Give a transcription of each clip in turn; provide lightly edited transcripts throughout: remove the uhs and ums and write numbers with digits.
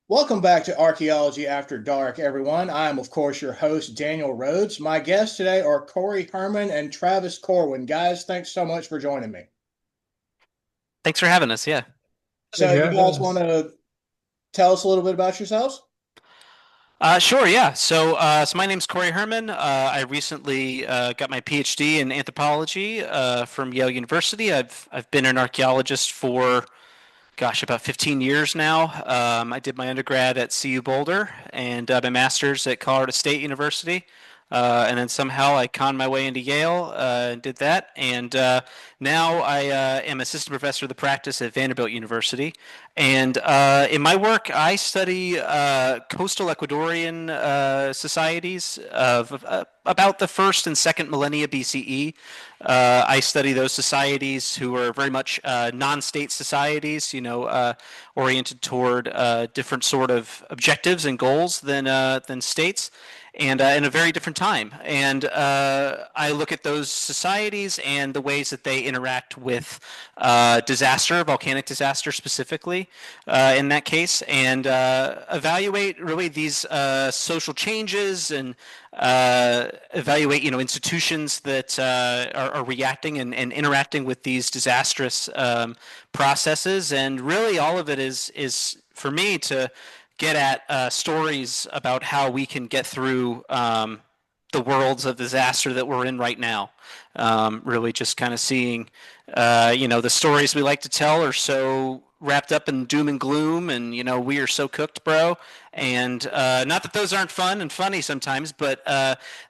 Welcome back to Archaeology After Dark, everyone. I am, of course, your host, Daniel Rhodes. My guests today are Corey Herrmann and Travis Corwin. Guys, thanks so much for joining me. Thanks for having us. Yeah. So, Thank you you for having guys want us. to tell us a little bit about yourselves? Sure. Yeah. So my name's Corey Herrmann. I recently got my PhD in anthropology from Yale University. I've been an archaeologist for, gosh, about 15 years now. I did my undergrad at CU Boulder and my master's at Colorado State University. And then somehow I conned my way into Yale and did that. And now I am assistant professor of the practice at Vanderbilt University. And in my work, I study coastal Ecuadorian societies of about the first and second millennia BCE. I study those societies who are very much non-state societies, oriented toward different sort of objectives and goals than states, and in a very different time. And I look at those societies and the ways that they interact with disaster, volcanic disaster specifically, in that case, and evaluate really these social changes and evaluate, institutions that are reacting and interacting with these disastrous processes. And really, all of it is for me to get at stories about how we can get through the worlds of disaster that we're in right now. Really, just kind of seeing, the stories we like to tell are so wrapped up in doom and gloom, and we are so cooked, bro. And not that those aren't fun and funny sometimes, but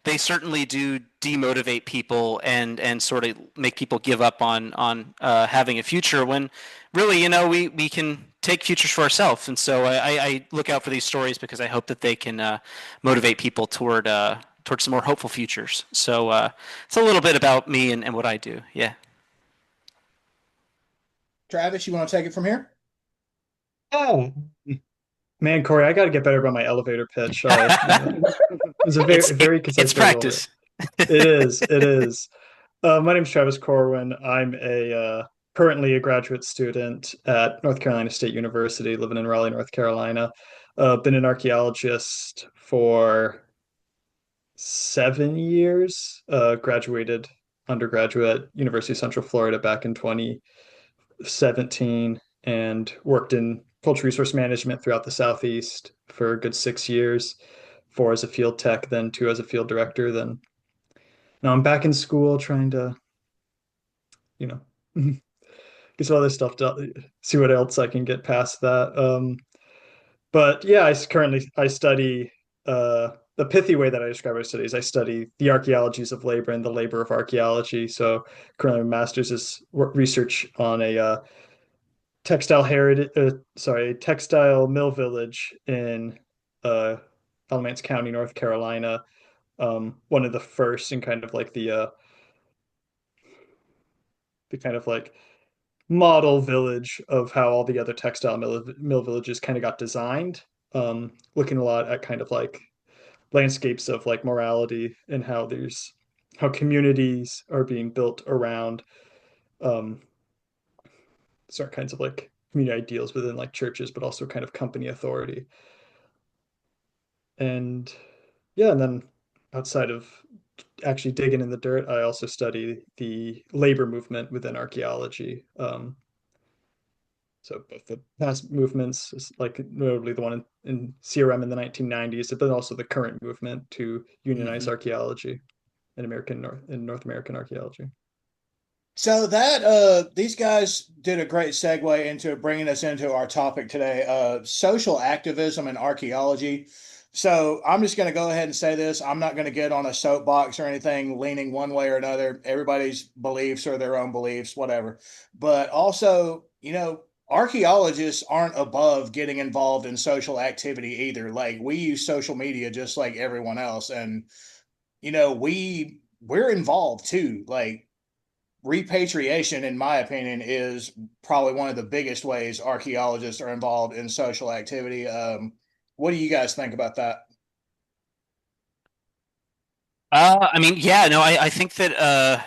they certainly do demotivate people and sort of make people give up on having a future when really, we can take futures for ourselves. And so I look out for these stories because I hope that they can motivate people towards some more hopeful futures. So it's a little bit about me and what I do. Yeah. Travis, you want to take it from here? Oh, man, Corey, I got to get better about my elevator pitch. It's a it's very it's concise, very well written. practice. It is. It is. My name's Travis Corwin. I'm a currently a graduate student at North Carolina State University, living in Raleigh, North Carolina. Been an archaeologist for 7 years. Graduated undergraduate at University of Central Florida back in 2017 and worked in cultural resource management throughout the Southeast for a good 6 years, four as a field tech, then two as a field director. Then now I'm back in school trying to, you know, get some other stuff to see what else I can get past that. But yeah, I study the pithy way that I describe my studies. I study the archaeologies of labor and the labor of archaeology. So currently, my master's is research on a textile mill village in uh, Alamance County, North Carolina. One of the first and kind of like the kind of like model village of how all the other textile mill villages kind of got designed. Looking a lot at kind of like landscapes of like morality and how communities are being built around um, certain kinds of like community ideals within like churches, but also kind of company authority. And yeah, and then outside of actually digging in the dirt, I also study the labor movement within archaeology. So both the past movements, like notably the one in CRM in the 1990s, but then also the current movement to unionize Hmm. archaeology in North American archaeology. So that these guys did a great segue into bringing us into our topic today, social activism and archaeology. So I'm just going to go ahead and say this. I'm not going to get on a soapbox or anything leaning one way or another. Everybody's beliefs are their own beliefs, whatever. But also, archaeologists aren't above getting involved in social activity either. Like we use social media just like everyone else, and we're involved too. Like repatriation, in my opinion, is probably one of the biggest ways archaeologists are involved in social activity. What do you guys think about that? I mean, yeah, no, I think that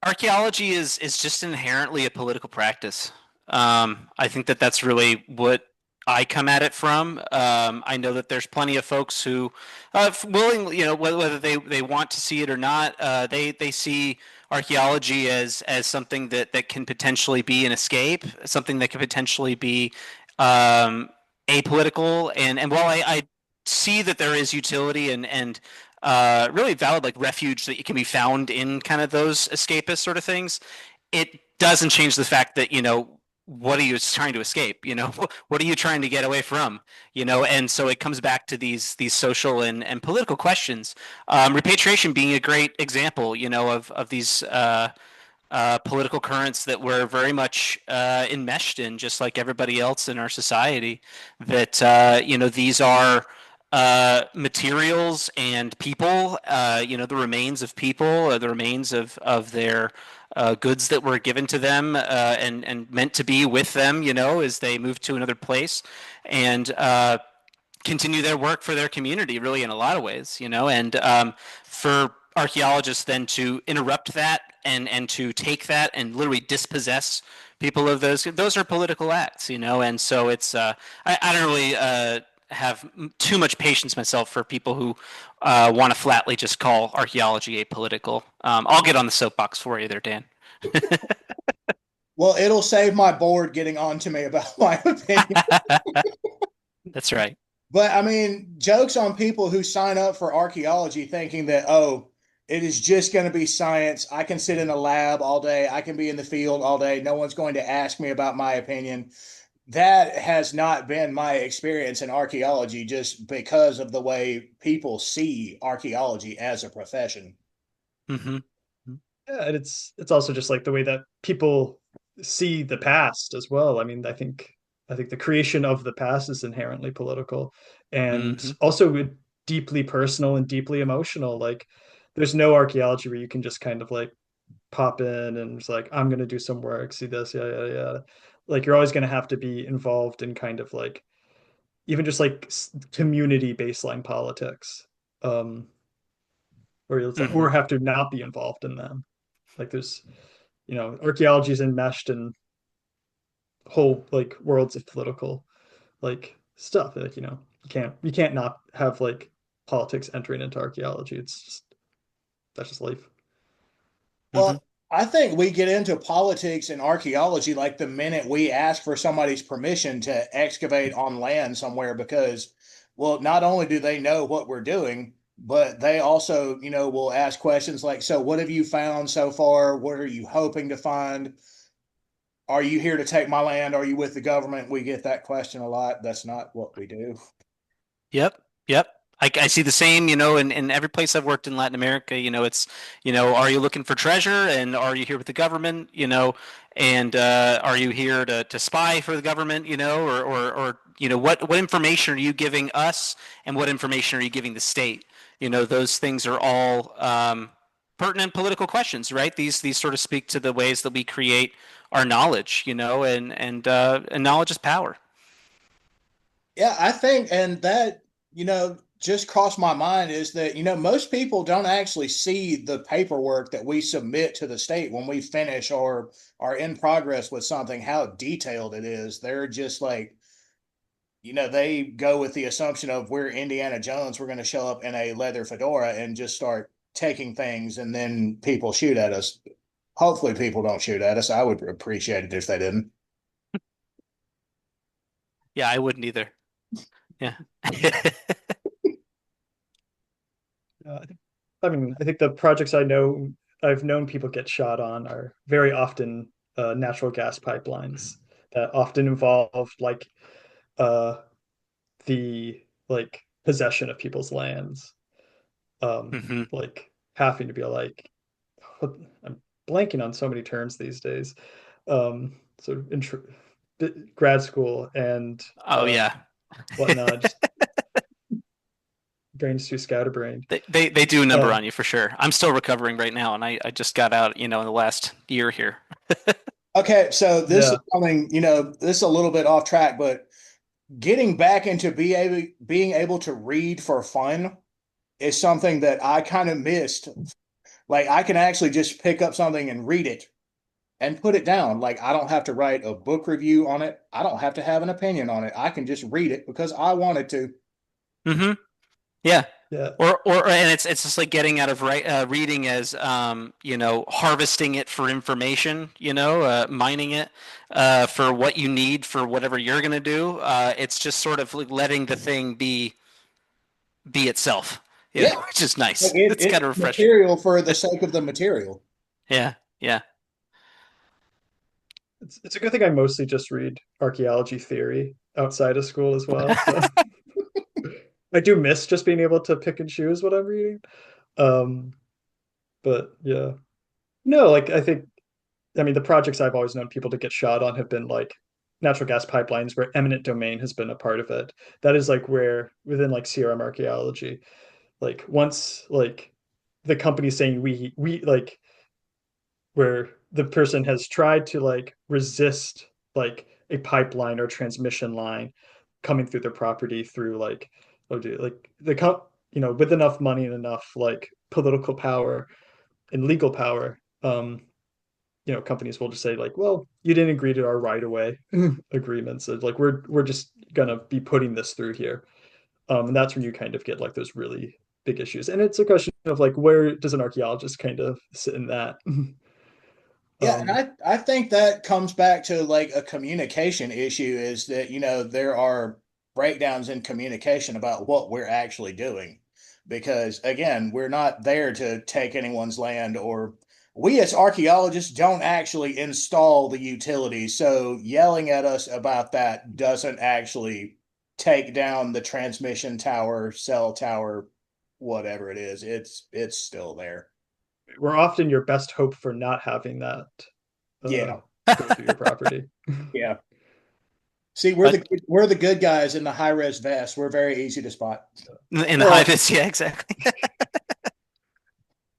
archaeology is just inherently a political practice. I think that that's really what I come at it from. I know that there's plenty of folks who, willing, whether they want to see it or not, they see archaeology as something that can potentially be an escape, something that can potentially be um, apolitical. And while I see that there is utility and really valid like refuge that can be found in kind of those escapist sort of things, it doesn't change the fact that what are you trying to escape, what are you trying to get away from, and so it comes back to these social and political questions. Repatriation being a great example, of these political currents that we're very much enmeshed in, just like everybody else in our society. That these are materials and people, the remains of people, the remains of their goods that were given to them and meant to be with them, as they move to another place and continue their work for their community, really, in a lot of ways, and for archaeologists then to interrupt that and to take that and literally dispossess people of those are political acts, and so it's I don't really have too much patience myself for people who want to flatly just call archaeology apolitical. I'll get on the soapbox for you there, Dan. Well, it'll save my board getting on to me about my opinion. That's right. But I mean, jokes on people who sign up for archaeology thinking that, oh, it is just going to be science. I can sit in a lab all day. I can be in the field all day. No one's going to ask me about my opinion. That has not been my experience in archaeology just because of the way people see archaeology as a profession. Mm-hmm. Yeah, and it's also just like the way that people see the past as well. I mean, I think the creation of the past is inherently political and Mm-hmm. also deeply personal and deeply emotional. Like there's no archaeology where you can just kind of like pop in and it's like, I'm gonna do some work, see this, yeah, yeah, yeah. Like you're always gonna have to be involved in kind of like even just like community baseline politics. Or it's like, Mm-hmm. or have to not be involved in them. Like there's archaeology is enmeshed in whole like worlds of political like stuff. Like, you can't not have like politics entering into archaeology. It's just that's just life. Mm-hmm. Well, I think we get into politics and archaeology like the minute we ask for somebody's permission to excavate on land somewhere because, well, not only do they know what we're doing, but they also, will ask questions like, so what have you found so far? What are you hoping to find? Are you here to take my land? Are you with the government? We get that question a lot. That's not what we do. Yep. Yep. I see the same, in every place I've worked in Latin America, it's, are you looking for treasure and are you here with the government, and are you here to spy for the government, or what information are you giving us and what information are you giving the state? Those things are all pertinent political questions, right? These sort of speak to the ways that we create our knowledge, and knowledge is power. Yeah, I think, and that, just crossed my mind is that, most people don't actually see the paperwork that we submit to the state when we finish or are in progress with something, how detailed it is. They're just like, they go with the assumption of we're Indiana Jones, we're going to show up in a leather fedora and just start taking things and then people shoot at us. Hopefully, people don't shoot at us. I would appreciate it if they didn't. Yeah, I wouldn't either. Yeah. Uh, I mean, I think the projects I've known people get shot on are very often natural gas pipelines that often involve like uh, the like possession of people's lands, hmm like having to be like I'm blanking on so many terms these days. Sort of grad school and Oh yeah. whatnot, just brains too scatterbrained. They do a number Uh, on you for sure. I'm still recovering right now, and I just got out, in the last year here. Okay, so this is yeah, something, this is a little bit off track, but getting back into being able to read for fun is something that I kind of missed. Like I can actually just pick up something and read it and put it down. Like, I don't have to write a book review on it. I don't have to have an opinion on it. I can just read it because I wanted to. Mm-hmm. Yeah. Yeah. And it's just like getting out of reading as harvesting it for information, mining it for what you need for whatever you're gonna do. It's just sort of like letting the thing be itself, Yeah. which is nice. It's It's kind of refreshing. material for the sake of the material. Yeah, yeah. It's a good thing I mostly just read archaeology theory outside of school as well. So I do miss just being able to pick and choose what I'm reading. Um, but yeah. No, like I mean the projects I've always known people to get shot on have been like natural gas pipelines where eminent domain has been a part of it. That is like where within like CRM archaeology, like once like the company saying we like where the person has tried to like resist like a pipeline or transmission line coming through their property through like oh dude, like with enough money and enough like political power and legal power, companies will just say like, well, you didn't agree to our right of way agreements. So, like we're just gonna be putting this through here. And that's when you kind of get like those really big issues. And it's a question of like where does an archaeologist kind of sit in that? Yeah, and um, I think that comes back to like a communication issue is that, there are breakdowns in communication about what we're actually doing. Because again, we're not there to take anyone's land, or we as archaeologists don't actually install the utilities. So yelling at us about that doesn't actually take down the transmission tower, cell tower, whatever it is. It's still there. we're often your best hope for not having that uh, Yeah. go through your property. Yeah. See, But we're the good guys in the high res vest. We're very easy to spot. in the high Well, vis, yeah, exactly.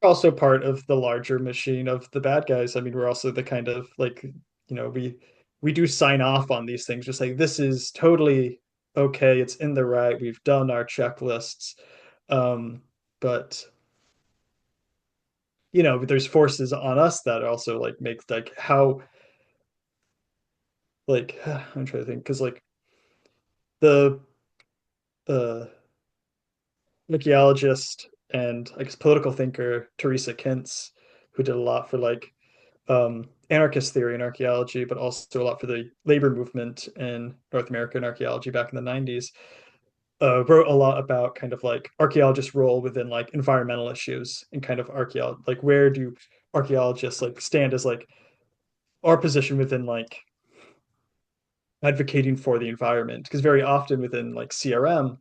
also part of the larger machine of the bad guys. I mean, we're also the kind of like, we do sign off on these things, just like this is totally okay, it's in the right, we've done our checklists. But there's forces on us that also like make like how like I'm trying to think because like the uh archaeologist and I guess political thinker Teresa Kintz, who did a lot for like anarchist theory in archaeology, but also a lot for the labor movement in North American archaeology back in the 90s, wrote a lot about kind of like archaeologists' role within like environmental issues and kind of archaeology, like where do archaeologists like stand as like our position within like advocating for the environment? Because very often within like CRM,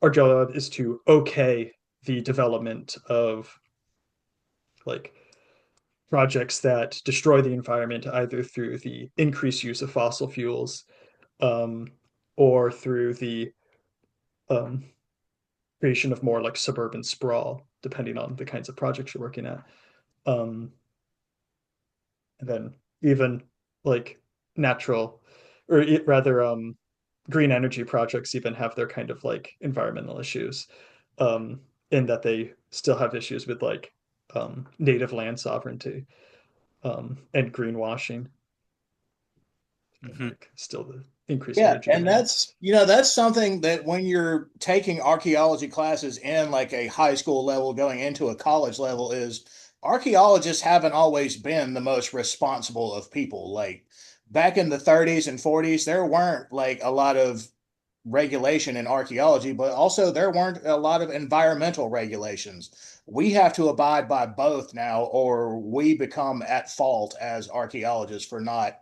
our job is to okay the development of like projects that destroy the environment either through the increased use of fossil fuels, um, or through the um, creation of more like suburban sprawl, depending on the kinds of projects you're working at. Um, and then even like natural, or rather, green energy projects even have their kind of like environmental issues, in that they still have issues with like native land sovereignty, and greenwashing, and Hmm. like still the increased Yeah, energy and demand. that's something that when you're taking archaeology classes in like a high school level going into a college level is archaeologists haven't always been the most responsible of people. Like back in the 30s and 40s, there weren't like a lot of regulation in archaeology, but also there weren't a lot of environmental regulations. We have to abide by both now, or we become at fault as archaeologists for not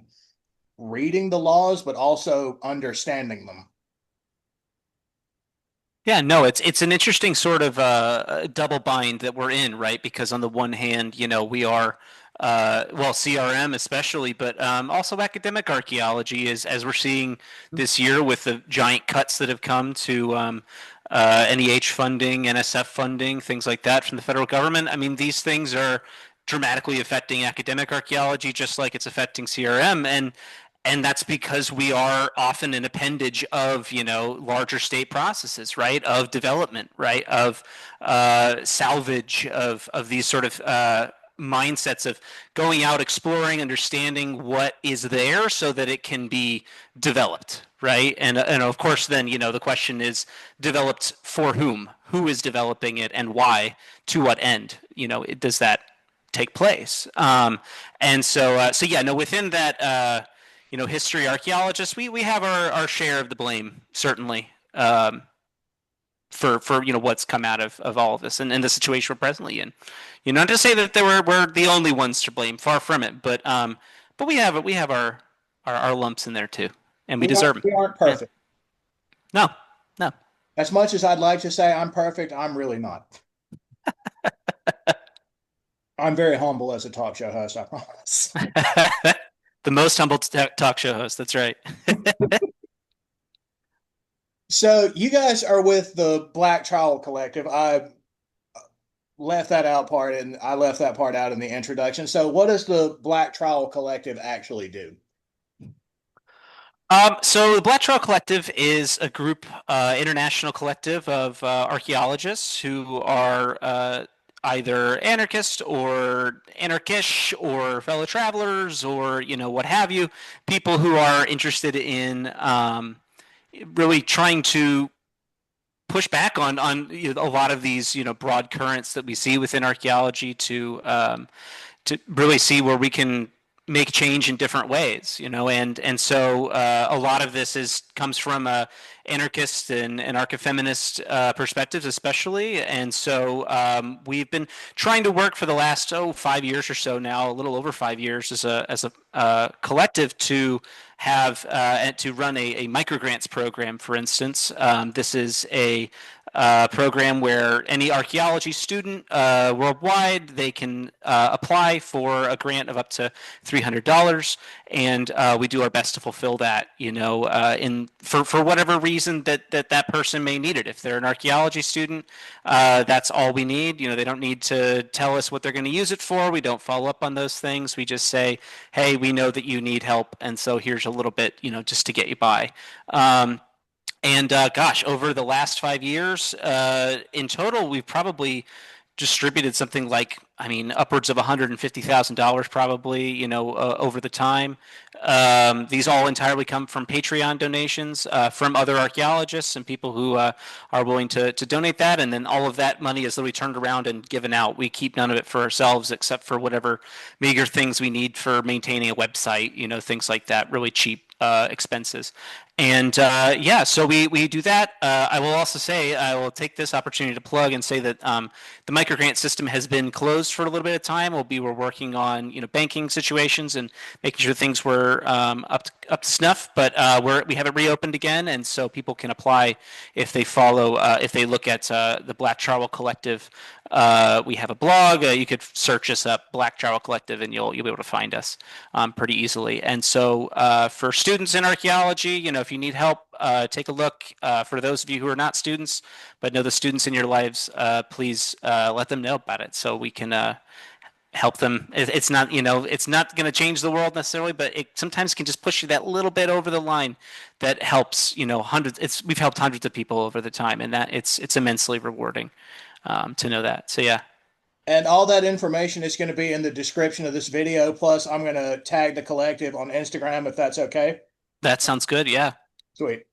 reading the laws, but also understanding them. Yeah, no, it's an interesting sort of double bind that we're in, right? Because on the one hand, we are well, CRM especially, but also academic archaeology is as we're seeing this year with the giant cuts that have come to NEH funding, NSF funding, things like that from the federal government. I mean, these things are dramatically affecting academic archaeology, just like it's affecting CRM, and that's because we are often an appendage of larger state processes, right, of development, right, of salvage of these sort of mindsets of going out, exploring, understanding what is there so that it can be developed, right? And of course, then, the question is developed for whom? Who is developing it and why? To what end? Does that take place? And so yeah, no, within that, history archaeologists, we have our share of the blame, certainly. For what's come out of all of this and the situation we're presently in. Not to say that we're the only ones to blame, far from it, but we have our lumps in there too, and we deserve them. We aren't Yeah. perfect. No, no. As much as I'd like to say I'm perfect, I'm really not. I'm very humble as a talk show host, I promise. The most humble talk show host. That's right. So you guys are with the Black Trowel Collective. I left that out part, and I left that part out in the introduction. So what does the Black Trowel Collective actually do? So the Black Trowel Collective is a group, international collective of archaeologists who are either anarchist or anarchish or fellow travelers or what have you, people who are interested in really trying to push back on a lot of these broad currents that we see within archaeology to really see where we can make change in different ways, and so a lot of this comes from anarchist and anarcho-feminist perspectives, especially, and so we've been trying to work for the last 5 years or so now, a little over 5 years, as a collective to have and to run a microgrants program, for instance. This is a program where any archaeology student worldwide, they can apply for a grant of up to $300, and we do our best to fulfill that. For whatever reason that person may need it. If they're an archaeology student, that's all we need. They don't need to tell us what they're going to use it for. We don't follow up on those things. We just say, hey, we know that you need help, and so here's a little bit, just to get you by. And gosh, over the last 5 years, in total, we've probably distributed something like, upwards of $150,000 probably, over the time. These all entirely come from Patreon donations from other archaeologists and people who are willing to donate that. And then all of that money is literally turned around and given out. We keep none of it for ourselves except for whatever meager things we need for maintaining a website, things like that, really cheap expenses. And yeah, so we do that. I will also say, I will take this opportunity to plug and say that the microgrant system has been closed for a little bit of time. We're working on banking situations and making sure things were up to snuff. But we have it reopened again, and so people can apply if they follow if they look at the Black Trowel Collective. We have a blog. You could search us up, Black Trowel Collective, and you'll be able to find us pretty easily. And so for students in archaeology, if you need help, take a look. For those of you who are not students, but know the students in your lives, please let them know about it so we can help them. It's not, it's not going to change the world necessarily, but it sometimes can just push you that little bit over the line that helps, hundreds. We've helped hundreds of people over the time, and that it's immensely rewarding to know that. So yeah. And all that information is going to be in the description of this video. Plus, I'm going to tag the collective on Instagram if that's okay. That sounds good. Yeah. Sweet.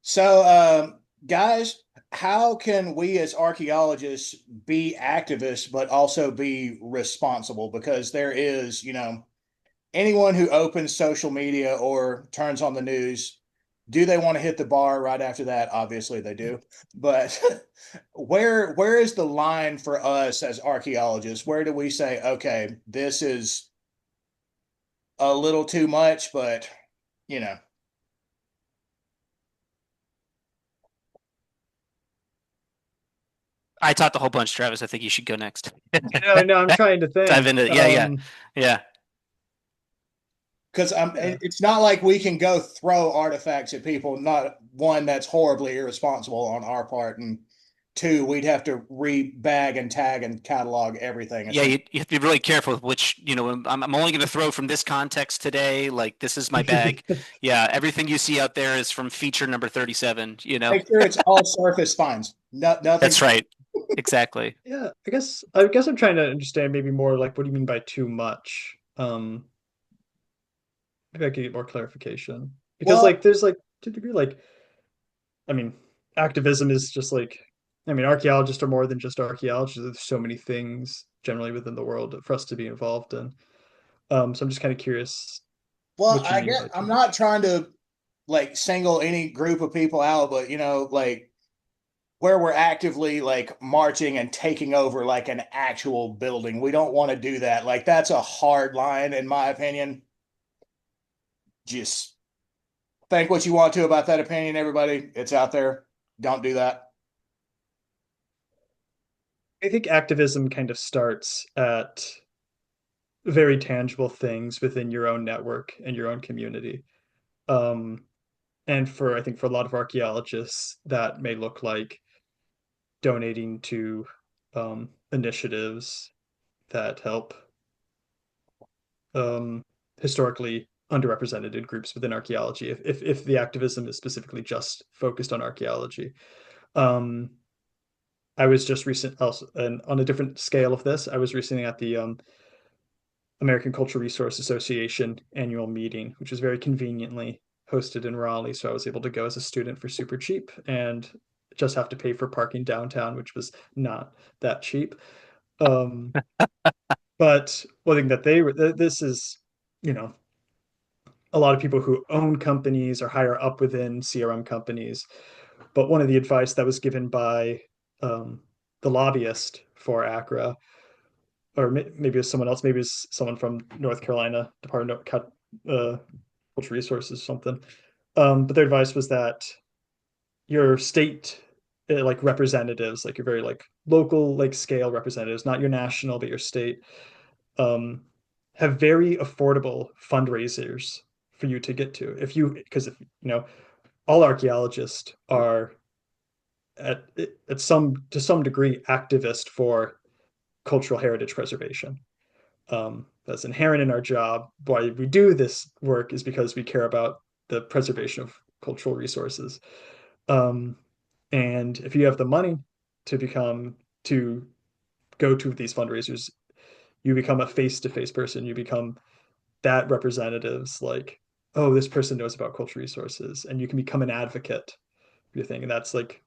So, guys, how can we as archaeologists be activists but also be responsible? Because there is, anyone who opens social media or turns on the news, do they want to hit the bar right after that? Obviously they do. But where is the line for us as archaeologists? Where do we say, okay, this is a little too much, but I talked a whole bunch, Travis. I think you should go next. No, I'm trying to think. Dive into it. Yeah. Because it's not like we can go throw artifacts at people. Not one, that's horribly irresponsible on our part, and two, we'd have to re-bag and tag and catalog everything. Yeah, you have to be really careful with which, I'm only going to throw from this context today. Like, this is my bag. Yeah, everything you see out there is from feature number 37. Make sure it's all surface finds. Nothing. That's right. Exactly. Yeah, I guess I'm trying to understand maybe more like what do you mean by too much? Maybe I could get more clarification. Because Well, like there's like to a degree like I mean, activism is just like I mean, archaeologists are more than just archaeologists. There's so many things generally within the world for us to be involved in. So I'm just kind of curious well, what you I mean guess by too I'm not much. trying to like single any group of people out, but like where we're actively like marching and taking over like an actual building. We don't want to do that. Like that's a hard line in my opinion. Just think what you want to about that opinion, everybody. It's out there. Don't do that. I think activism kind of starts at very tangible things within your own network and your own community. Um, and I think for a lot of archaeologists, that may look like donating to initiatives that help um, historically underrepresented groups within archaeology. If the activism is specifically just focused on archaeology, um, I was just recent also, and on a different scale of this, I was recently at the American Cultural Resource Association annual meeting, which was very conveniently hosted in Raleigh. So I was able to go as a student for super cheap and just have to pay for parking downtown, which was not that cheap. Um, but one thing that this is, you know, a lot of people who own companies or higher up within CRM companies. But one of the advice that was given by um, the lobbyist for ACRA, or maybe it was someone else, maybe it's someone from North Carolina Department of Cultural Resources, something. But their advice was that your state like representatives, like your very like local like scale representatives, not your national, but your state, um, have very affordable fundraisers for you to get to. Because if all archaeologists are at some to some degree activist for cultural heritage preservation. That's inherent in our job. Why we do this work is because we care about the preservation of cultural resources. Um, and if you have the money to go to these fundraisers, you become a face-to-face person. You become that representatives like, oh, this person knows about cultural resources, and you can become an advocate for your thing. And that's like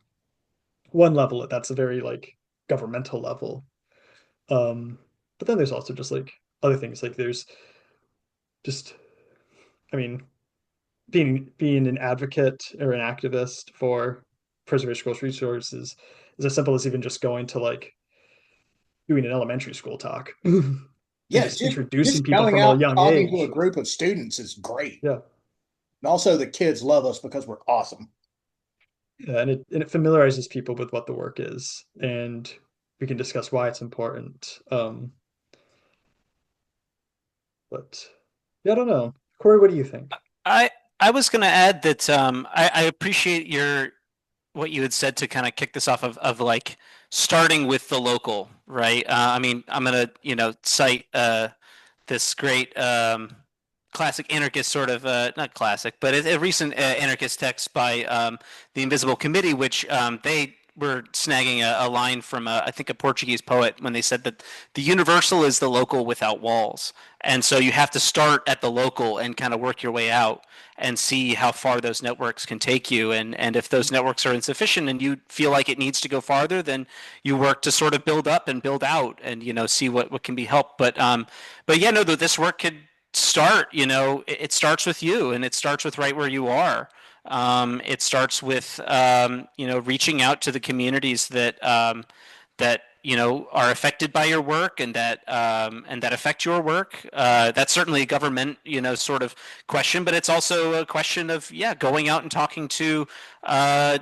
one level. That's a very like governmental level. But then there's also just like other things. Like there's just, I mean, being an advocate or an activist for preservation of cultural resources is as simple as even just going to like doing an elementary school talk and Yeah, just introducing just people going from a out and young talking to a age. group of students is great. Yeah. And also the kids love us because we're awesome. Yeah, and it familiarizes people with what the work is, and we can discuss why it's important. But yeah, I don't know. Corey, what do you think? I I was going to add that I appreciate your what you had said to kind of kick this off of like starting with the local, right? I mean, I'm gonna cite this great classic anarchist sort of not classic, but a recent anarchist text by the Invisible Committee, which they were snagging a line from I think a Portuguese poet when they said that the universal is the local without walls, and so you have to start at the local and kind of work your way out and see how far those networks can take you, and if those networks are insufficient and you feel like it needs to go farther, then you work to sort of build up and build out and see what can be helped. But yeah, no, this work could start, it starts with you, and it starts with right where you are. It starts with reaching out to the communities that are affected by your work and that affect your work. That's certainly a government sort of question, but it's also a question of going out and talking to uh,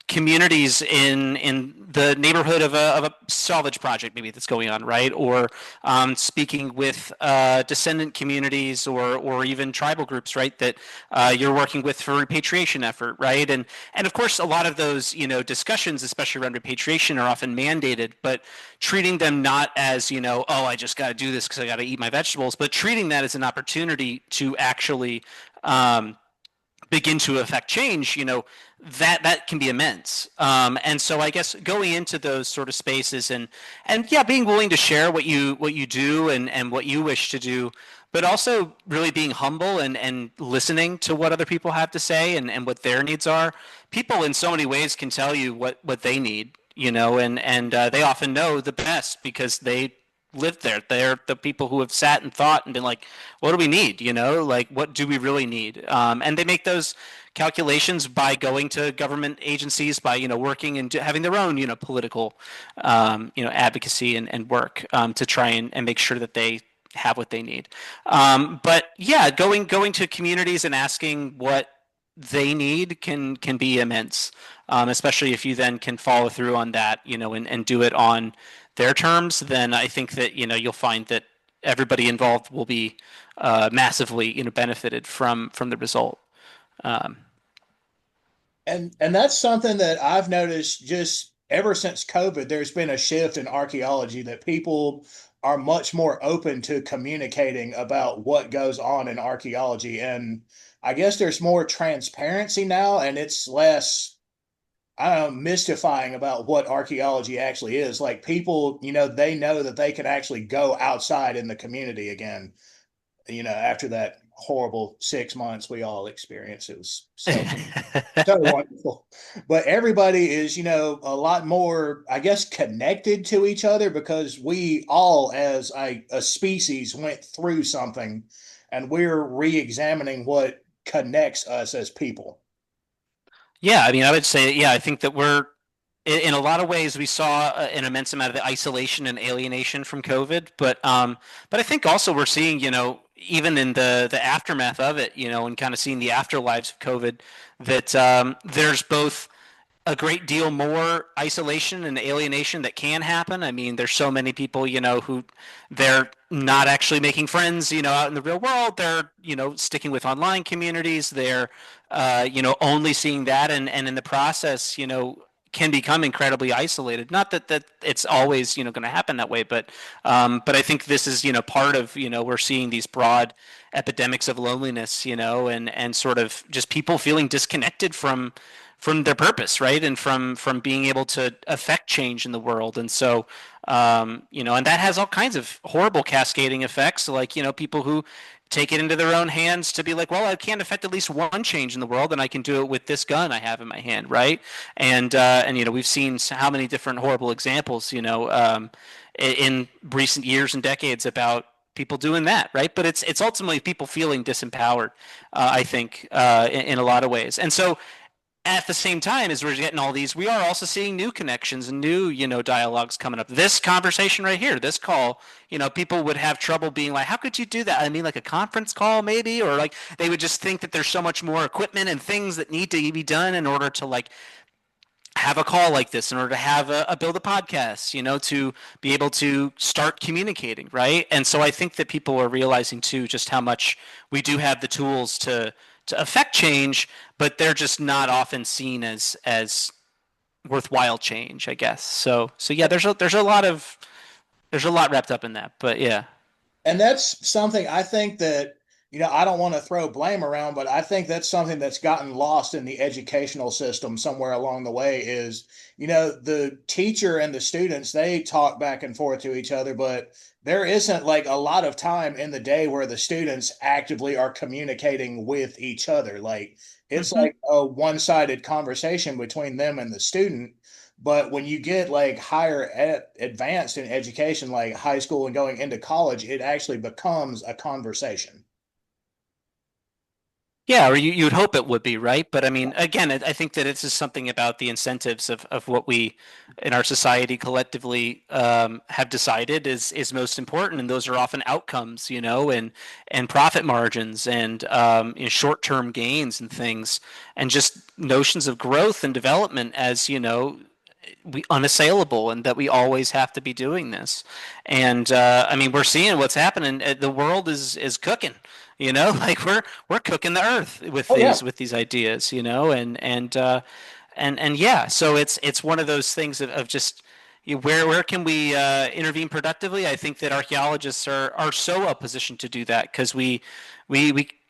communities in the neighborhood of a salvage project maybe that's going on, right? Or speaking with descendant communities or even tribal groups, right? That you're working with for repatriation effort, right? And of course, a lot of those discussions, especially around repatriation, are often mandated, but treating them not as oh, I just got to do this because I got to eat my vegetables, but treating that as an opportunity to actually begin to affect change, that can be immense. And so I guess going into those sort of spaces and yeah, being willing to share what you do and what you wish to do, but also really being humble and listening to what other people have to say and what their needs are. People in so many ways can tell you what they need, and they often know the best because they lived there. They're the people who have sat and thought and been like, what do we need? Like what do we really need? And they make those calculations by going to government agencies, by working and having their own political advocacy and work to try and make sure that they have what they need. But yeah, going to communities and asking what they need can be immense, especially if you then can follow through on that, and do it on their terms. Then I think that you'll find that everybody involved will be massively benefited from the result. Um, And that's something that I've noticed just ever since COVID. There's been a shift in archaeology that people are much more open to communicating about what goes on in archaeology. And I guess there's more transparency now, and it's less, I don't know, mystifying about what archaeology actually is. Like people, they know that they can actually go outside in the community again, after that horrible 6 months we all experienced. It was so wonderful. But everybody is, a lot more, I guess, connected to each other because we all, as a species, went through something and we're re examining what connects us as people. Yeah, I mean, I would say, yeah, I think that we're in a lot of ways we saw an immense amount of the isolation and alienation from COVID, but I think also we're seeing, even in the aftermath of it, and kind of seeing the afterlives of COVID, that there's both a great deal more isolation and alienation that can happen. I mean, there's so many people, who they're not actually making friends, out in the real world. They're, sticking with online communities. They're, only seeing that, and in the process, can become incredibly isolated. Not that it's always, going to happen that way, but I think this is, part of, we're seeing these broad epidemics of loneliness, and sort of just people feeling disconnected from their purpose, right, and from being able to affect change in the world. And so, and that has all kinds of horrible cascading effects, like people who take it into their own hands to be like, well, I can't affect at least one change in the world, and I can do it with this gun I have in my hand, right? And we've seen how many different horrible examples, in recent years and decades about people doing that, right? But it's ultimately people feeling disempowered, I think, in a lot of ways. And so at the same time as we're getting all these, we are also seeing new connections and new, dialogues coming up. This conversation right here, this call, people would have trouble being like, how could you do that? I mean, like a conference call maybe, or like they would just think that there's so much more equipment and things that need to be done in order to like have a call like this, in order to have a build a podcast, to be able to start communicating, right? And so I think that people are realizing too just how much we do have the tools to affect change, but they're just not often seen as worthwhile change, I guess. So yeah, there's a lot wrapped up in that, but yeah. And that's something I think that, I don't want to throw blame around, but I think that's something that's gotten lost in the educational system somewhere along the way is, the teacher and the students, they talk back and forth to each other, but there isn't like a lot of time in the day where the students actively are communicating with each other. Like it's Hmm. like a one-sided conversation between them and the student. But when you get like advanced in education, like high school and going into college, it actually becomes a conversation. Yeah, or you would hope it would be, right? But I mean, again, I think that it's just something about the incentives of what we in our society collectively have decided is most important, and those are often outcomes, and profit margins and short-term gains and things, and just notions of growth and development as we unassailable, and that we always have to be doing this. And I mean, we're seeing what's happening. The world is cooking. Like we're cooking the earth with Oh yeah. these ideas. And yeah. So it's one of those things of just where can we intervene productively? I think that archaeologists are so well positioned to do that because we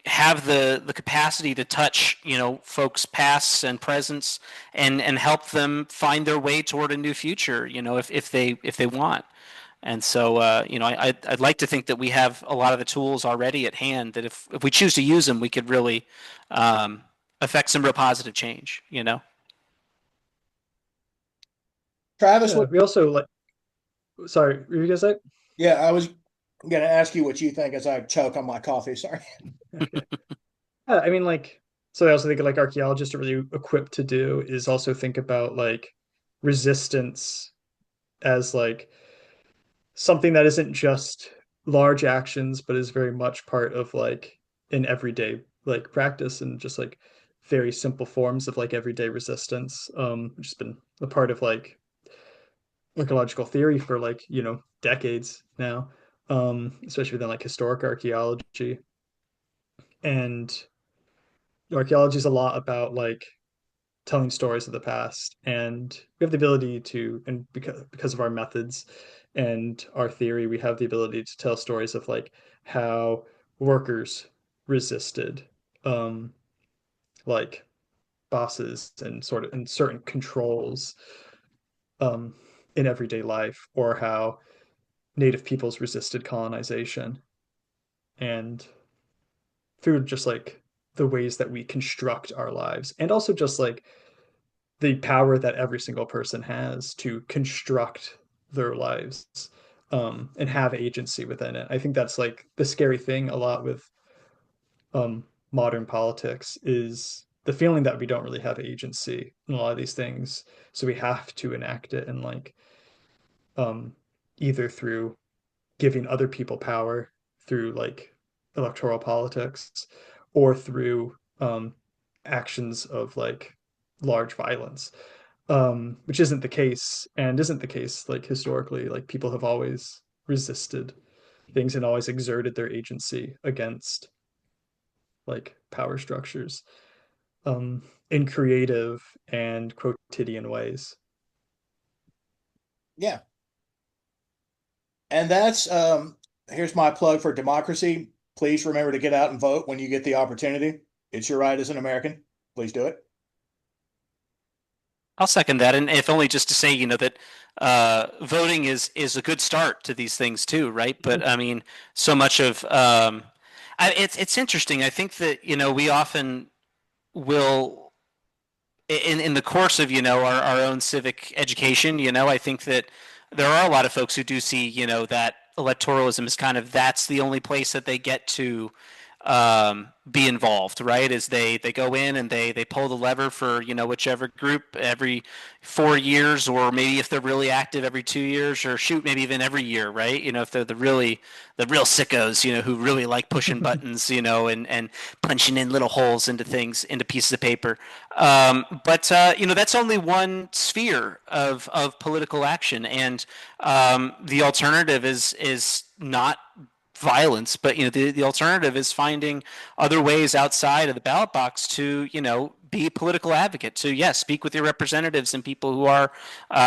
have the capacity to touch, folks' pasts and presents, and help them find their way toward a new future, if they want. And so, I'd like to think that we have a lot of the tools already at hand that if we choose to use them, we could really um, affect some real positive change. Travis, Yeah, what? we also like. Sorry, were you gonna say? Yeah, I was going to ask you what you think as I choke on my coffee. Sorry. Okay. I mean, like, so I also think like archaeologists are really equipped to do is also think about like resistance as like something that isn't just large actions, but is very much part of like an everyday like practice and just like very simple forms of like everyday resistance, which has been a part of like archaeological theory for like, decades now, especially within like historic archaeology. And archaeology is a lot about like telling stories of the past, and we have the ability to, and because of our methods and our theory, we have the ability to tell stories of like how workers resisted, um like bosses and sort of and certain controls, um in everyday life, or how native peoples resisted colonization, and through just like the ways that we construct our lives, and also just like the power that every single person has to construct their lives, and have agency within it. I think that's like the scary thing a lot with, modern politics, is the feeling that we don't really have agency in a lot of these things. So we have to enact it, and like, um, either through giving other people power through like electoral politics, or through, actions of like large violence, which isn't the case, and isn't the case like historically. Like people have always resisted things and always exerted their agency against like power structures, um, in creative and quotidian ways. Yeah. And that's here's my plug for democracy. Please remember to get out and vote when you get the opportunity. It's your right as an American. Please do it. I'll second that, and if only just to say, that voting is a good start to these things too, right? But I mean, so much of it's interesting. I think that we often will in the course of our own civic education. I think that there are a lot of folks who do see that electoralism is kind of that's the only place that they get to be involved, right? Is they go in and they pull the lever for whichever group every 4 years, or maybe if they're really active every 2 years, or shoot, maybe even every year, right? If they're the real sickos, who really like pushing buttons, and punching in little holes into things, into pieces of paper. But that's only one sphere of political action, and the alternative is not violence, but the alternative is finding other ways outside of the ballot box to be a political advocate, to yes, speak with your representatives and people who are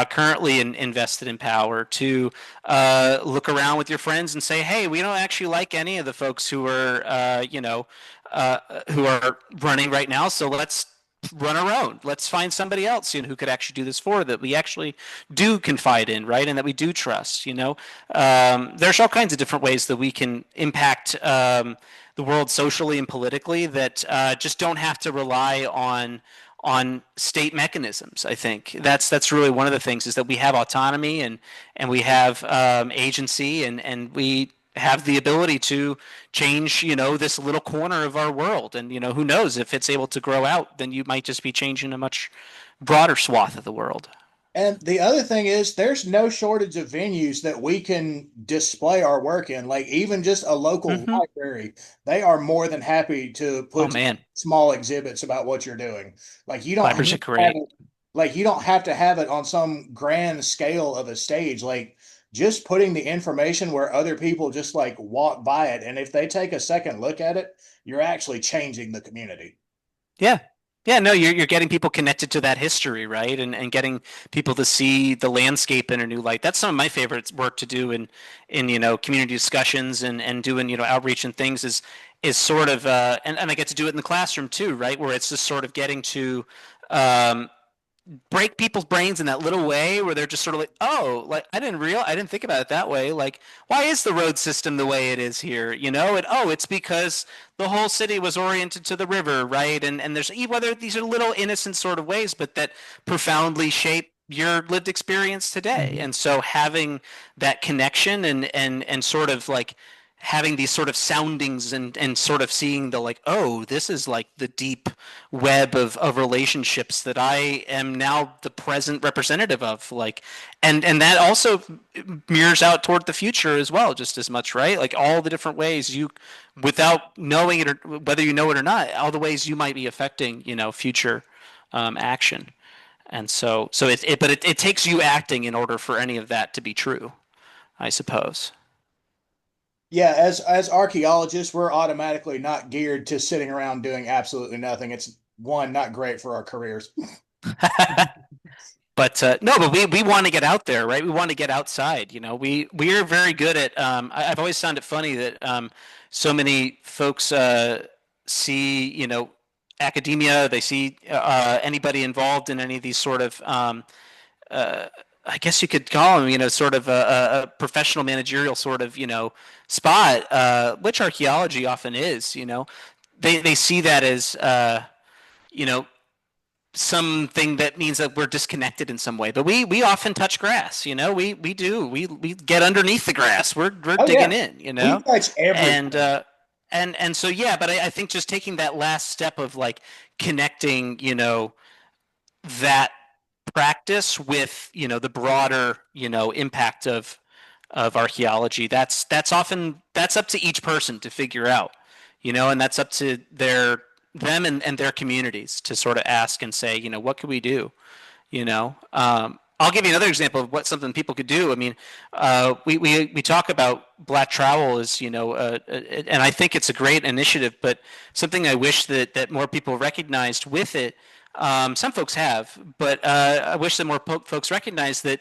currently invested in power, to look around with your friends and say, hey, we don't actually like any of the folks who are who are running right now, so let's run our own. Let's find somebody else, who could actually do this for that we actually do confide in, right, and that we do trust. There's all kinds of different ways that we can impact the world socially and politically that just don't have to rely on state mechanisms. I think that's really one of the things, is that we have autonomy, and we have agency, and we have the ability to change this little corner of our world. And who knows, if it's able to grow out, then you might just be changing a much broader swath of the world. And the other thing is, there's no shortage of venues that we can display our work in. Like even just a local Hmm. library, they are more than happy to Oh put man, small exhibits about what you're doing. Like you don't have libraries are to have great. it, like you don't have to have it on some grand scale of a stage. Like just putting the information where other people just like walk by it, and if they take a second look at it, you're actually changing the community. Yeah. Yeah, no, you're getting people connected to that history, right? And getting people to see the landscape in a new light. That's some of my favorite work to do in community discussions and doing outreach and things, is sort of and I get to do it in the classroom too, right? Where it's just sort of getting to um, break people's brains in that little way where they're just sort of like, oh, like I didn't think about it that way. Like, why is the road system the way it is here? You know, and oh, it's because the whole city was oriented to the river, right? And there's whether these are little innocent sort of ways, but that profoundly shape your lived experience today. Mhm. And so having that connection and sort of like having these sort of soundings and sort of seeing the like, oh, this is like the deep web of relationships that I am now the present representative of. Like, and that also mirrors out toward the future as well, just as much, right? Like all the different ways you, without knowing it or whether you know it or not, all the ways you might be affecting, future action. And so but it takes you acting in order for any of that to be true, I suppose. Yeah, as archaeologists, we're automatically not geared to sitting around doing absolutely nothing. It's one, not great for our careers. But no, but we want to get out there, right? We want to get outside. We are very good at. I've always found it funny that so many folks see academia. They see anybody involved in any of these sort of uh, I guess you could call them, sort of a professional managerial sort of, spot, which archaeology often is. They see that as you know something that means that we're disconnected in some way. But we often touch grass, we do. We get underneath the grass. We're Oh digging yeah, in, we touch and everything. and so yeah. But I think just taking that last step of like connecting, that practice with the broader impact of archaeology, that's up to each person to figure out, and that's up to them and their communities to sort of ask and say, what could we do. I'll give you another example of what something people could do. I mean, we talk about Black Trowel as and I think it's a great initiative, but something I wish that more people recognized with it. Some folks have, but I wish that more folks recognize that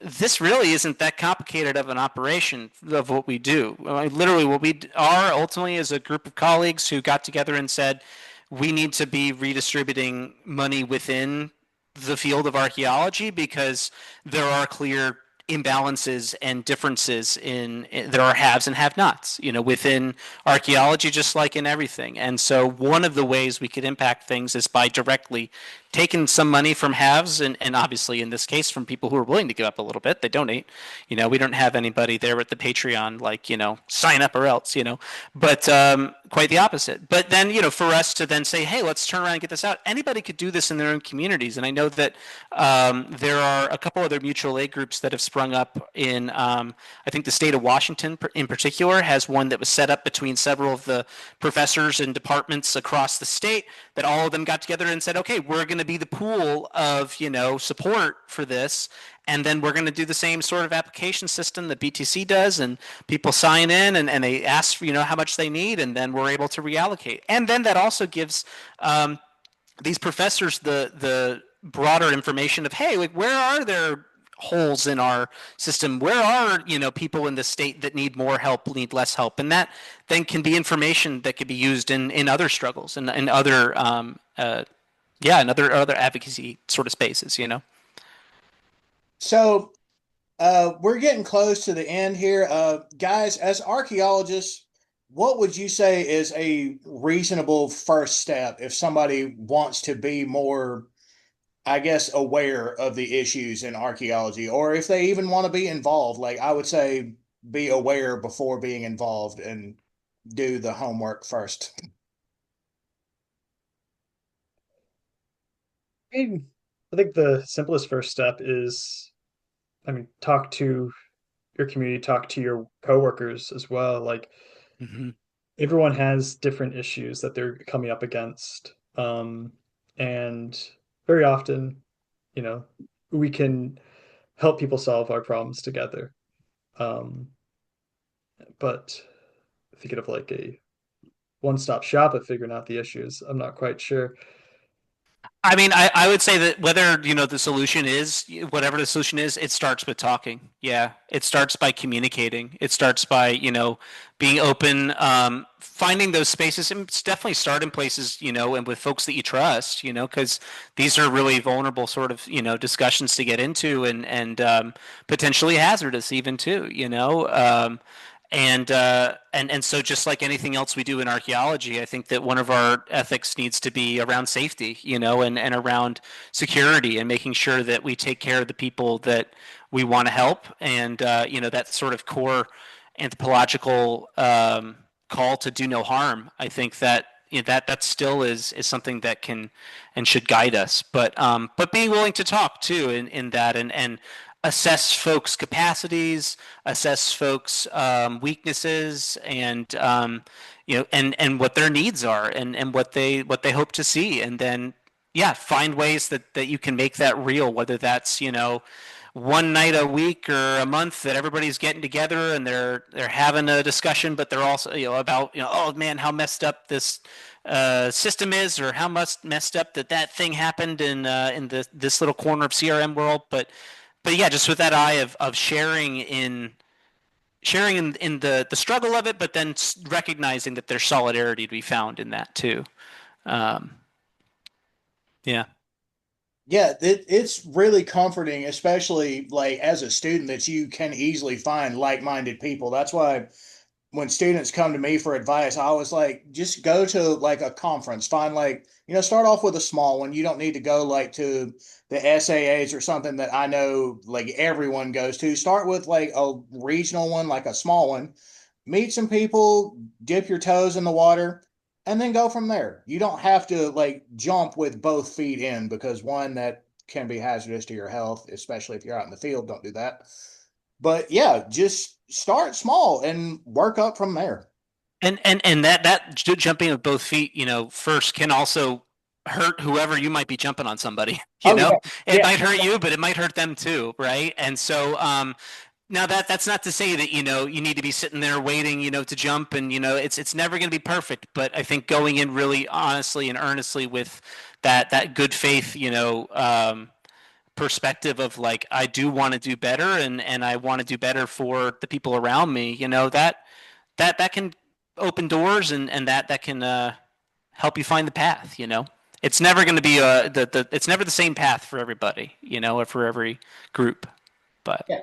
this really isn't that complicated of an operation of what we do. Literally, what we are ultimately is a group of colleagues who got together and said, we need to be redistributing money within the field of archaeology because there are clear imbalances and differences there are haves and have-nots, within archaeology, just like in everything. And so one of the ways we could impact things is by directly taking some money from haves and obviously in this case from people who are willing to give up a little bit. They donate. We don't have anybody there at the Patreon like, sign up or else, but quite the opposite. But then, for us to then say, hey, let's turn around and get this out. Anybody could do this in their own communities. And I know that there are a couple other mutual aid groups that have sprung up in, I think the state of Washington in particular has one that was set up between several of the professors and departments across the state that all of them got together and said, okay, we're going to be the pool of, support for this. And then we're going to do the same sort of application system that BTC does, and people sign in and they ask, how much they need, and then we're able to reallocate. And then that also gives these professors the broader information of, hey, like where are there holes in our system? Where are people in the state that need more help, need less help? And that then can be information that could be used in other struggles and in other in other advocacy sort of spaces. So we're getting close to the end here. Guys, as archaeologists, what would you say is a reasonable first step if somebody wants to be more, I guess, aware of the issues in archaeology, or if they even want to be involved? Like, I would say be aware before being involved and do the homework first. I mean, I think the simplest first step is, talk to your community, talk to your coworkers as well. Like Mm-hmm. everyone has different issues that they're coming up against. And very often, you know, we can help people solve our problems together. Um, but thinking of like a one-stop shop of figuring out the issues, I'm not quite sure. I mean, I would say that whether, the solution is whatever the solution is, it starts with talking. Yeah. It starts by communicating. It starts by, being open, finding those spaces, and it's definitely start in places, and with folks that you trust, because these are really vulnerable sort of, discussions to get into, and potentially hazardous even too, and so just like anything else we do in archaeology, I think that one of our ethics needs to be around safety, and around security and making sure that we take care of the people that we want to help, and that sort of core anthropological call to do no harm. I think that that still is something that can and should guide us. But being willing to talk too in that, and assess folks' capacities, assess folks' weaknesses, and what their needs are, and what they hope to see, and then yeah, find ways that you can make that real, whether that's one night a week or a month that everybody's getting together and they're having a discussion, but they're also about oh man, how messed up this system is, or how much messed up that thing happened in this little corner of CRM world. But yeah, just with that eye of sharing in the struggle of it, but then recognizing that there's solidarity to be found in that too. Um, yeah. Yeah, it's really comforting, especially like as a student, that you can easily find like-minded people. That's why when students come to me for advice, I always like just go to like a conference, find like, start off with a small one. You don't need to go like to the SAAs or something that I know like everyone goes to. Start with like a regional one, like a small one. Meet some people, dip your toes in the water, and then go from there. You don't have to like jump with both feet in, because one, that can be hazardous to your health, especially if you're out in the field. Don't do that. But yeah, just start small and work up from there. And that jumping with both feet, first can also hurt whoever you might be jumping on somebody. Oh yeah, It yeah, might hurt you, but it might hurt them too, right? And so now that's not to say that you need to be sitting there waiting, to jump, and it's never going to be perfect. But I think going in really honestly and earnestly with that good faith, perspective of like I do want to do better, and I want to do better for the people around me, that can open doors, and that can help you find the path. It's never going to be it's never the same path for everybody, or for every group, but yeah.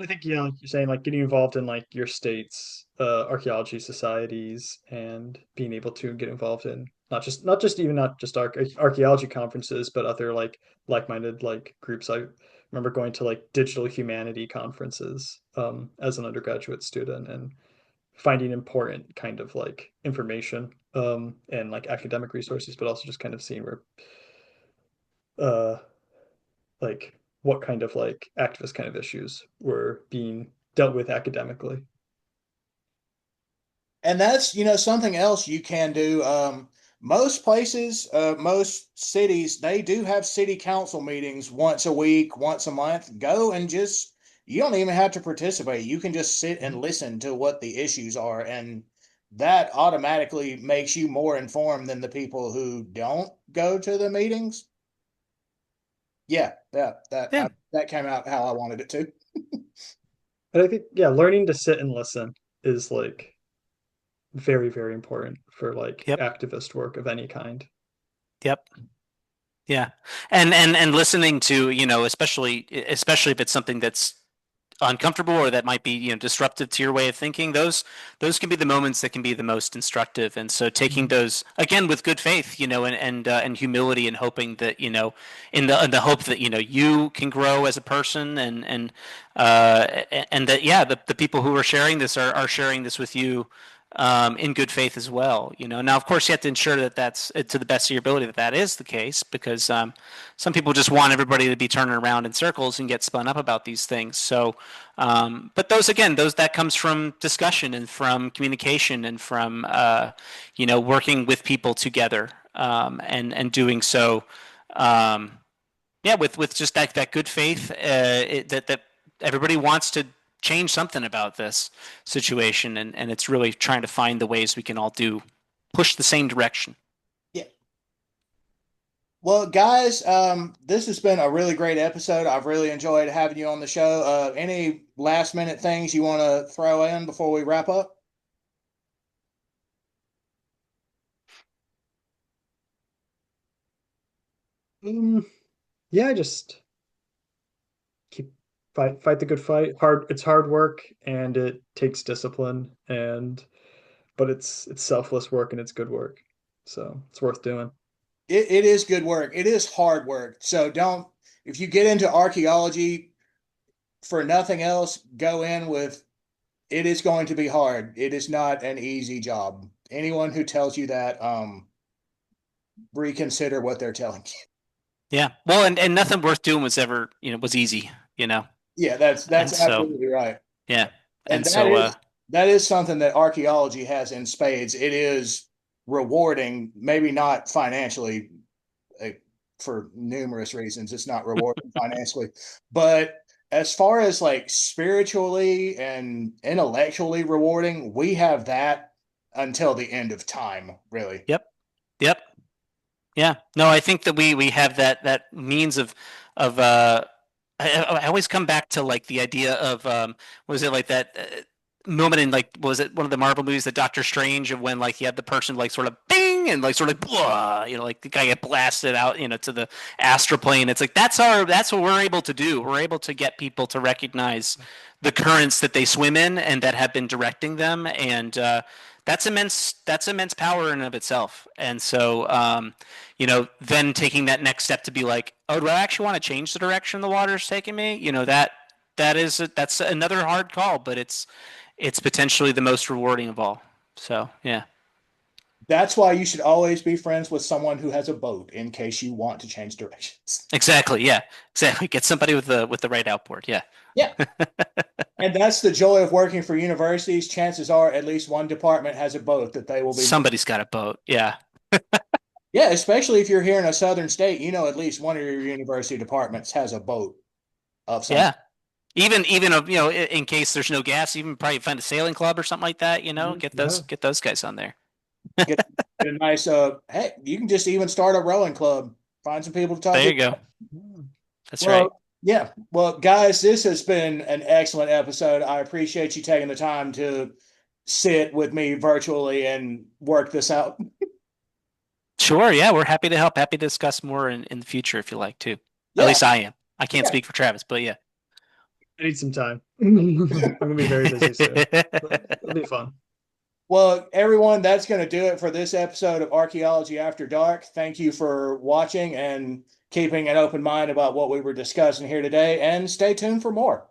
I think, like you're saying, like getting involved in like your state's archaeology societies and being able to get involved in not just archaeology conferences, but other like-minded like groups. I remember going to like digital humanity conferences as an undergraduate student and finding important kind of like information and like academic resources, but also just kind of seeing where uh like what kind of like activist kind of issues were being dealt with academically. And that's, something else you can do. Most places, most cities, they do have city council meetings once a week, once a month. Go and just, you don't even have to participate. You can just sit and listen to what the issues are. And that automatically makes you more informed than the people who don't go to the meetings. Yeah, yeah, yeah, that came out how I wanted it to. But I think, yeah, learning to sit and listen is like very, very important for like yep, activist work of any kind. yep. Yeah, and listening to especially if it's something that's uncomfortable or that might be disruptive to your way of thinking, those can be the moments that can be the most instructive. And so taking Mhm. those again with good faith, and humility, and hoping that in the hope that you can grow as a person, and that yeah, the people who are sharing this are sharing this with you in good faith as well. Now of course you have to ensure that that's to the best of your ability, that is the case, because some people just want everybody to be turning around in circles and get spun up about these things. So, but those that comes from discussion and from communication and from working with people together, and doing so. Um, yeah, with just that good faith, that everybody wants to change something about this situation, and it's really trying to find the ways we can all push the same direction. Yeah. Well, guys, this has been a really great episode. I've really enjoyed having you on the show. Any last minute things you want to throw in before we wrap up? Um, yeah, I just keep fight the good fight. It's hard work and it takes discipline and but it's selfless work and it's good work. So it's worth doing. It is good work. It is hard work. So don't, if you get into archaeology for nothing else, go in with it is going to be hard. It is not an easy job. Anyone who tells you that, reconsider what they're telling you. Yeah. Well, and nothing worth doing was ever, was easy, Yeah, And that's so, absolutely right. yeah. And And so, that is something that archaeology has in spades. It is rewarding, maybe not financially, uh, for numerous reasons. It's not rewarding financially, but as far as like spiritually and intellectually rewarding, we have that until the end of time, really. yep. Yep. Yeah. No, I think that we have that means of I always come back to like the idea of was it like that moment in like was it one of the Marvel movies, the Doctor Strange, of when like he had the person like sort of bing and like sort of blah, like the guy get blasted out, to the astral plane. It's like that's what we're able to do. We're able to get people to recognize the currents that they swim in and that have been directing them, and that's immense power in and of itself. And so then taking that next step to be like, oh, do I actually want to change the direction the water's taking me? That's another hard call, but it's potentially the most rewarding of all. So yeah, That's why you should always be friends with someone who has a boat in case you want to change directions. exactly. Yeah, exactly. Get somebody with the right outboard. Yeah, Yeah. And that's the joy of working for universities. Chances are at least one department has a boat that they will be. somebody's got a boat. Yeah, Yeah, especially if you're here in a southern state, at least one of your university departments has a boat of some. yeah. Even in case there's no gas, even probably find a sailing club or something like that. Get those Yeah. get those guys on there. Get a nice hey, you can just even start a rowing club. Find some people to talk There to. you go. That's right. Well, yeah. Well, guys, this has been an excellent episode. I appreciate you taking the time to sit with me virtually and work this out. Sure. Yeah, we're happy to help. Happy to discuss more in the future if you like to. At Yeah. least I am. I can't Yeah. speak for Travis, but yeah. I need some time. I'm gonna be very busy soon. But it'll be fun. Well, everyone, that's going to do it for this episode of Archaeology After Dark. Thank you for watching and keeping an open mind about what we were discussing here today, and stay tuned for more.